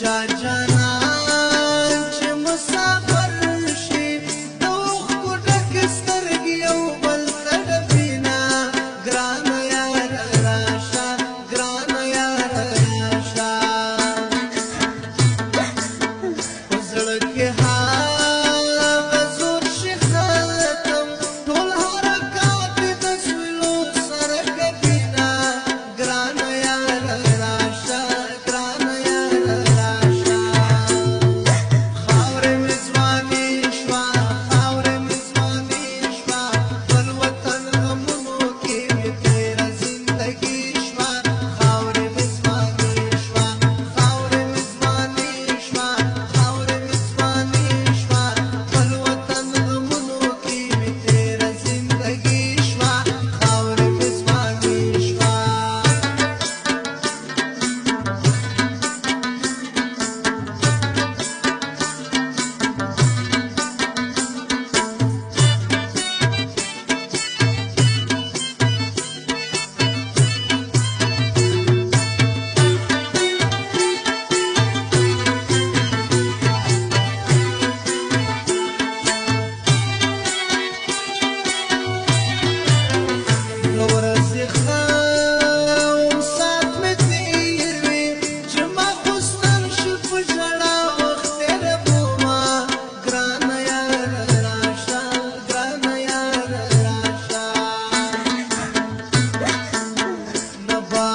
چا جانان چې مسافر شي د اوښکو ډکې سترګې یو بل ته ډبینا ګرانه یاره راشه ګرانه یاره راشه په زړه کې هغه زور شي ختم ټول حرکات یې د سویلو سره کبینا ګرانه یاره راشه ګرانه یاره راشه خاورې مې ځواني شوه خاورې مې ځواني شوه بل وطن غمونو کې مې تېره زندګي شوه خاورې مې ځواني شوه خاورې مې ځواني شوه خاورې مې ځواني شوه بل وطن غمونو کې مې تېره زندګي شوه خاورې مې ځواني شوه ورځې ښه ساعت مې تېر وي چې ماخوستن شي په ژړا وخت تېره بومه ګرانه یاره راشه ګرانه یاره راشه نه به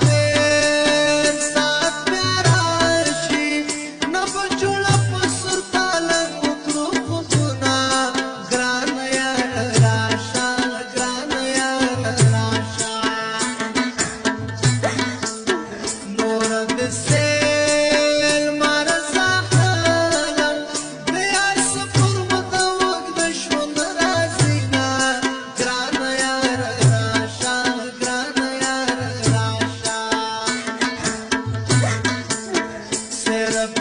تېر ساعت بیا راشي نه به جوړه په سرطاله وکړو خوبونه ګرانه یاره راشه ګرانه یاره راشه نور د سیل مرزا حالم د یار سفر مته وږده ژوند راځي نه ګرانه یاره راشه ګرانه یاره راشه صرف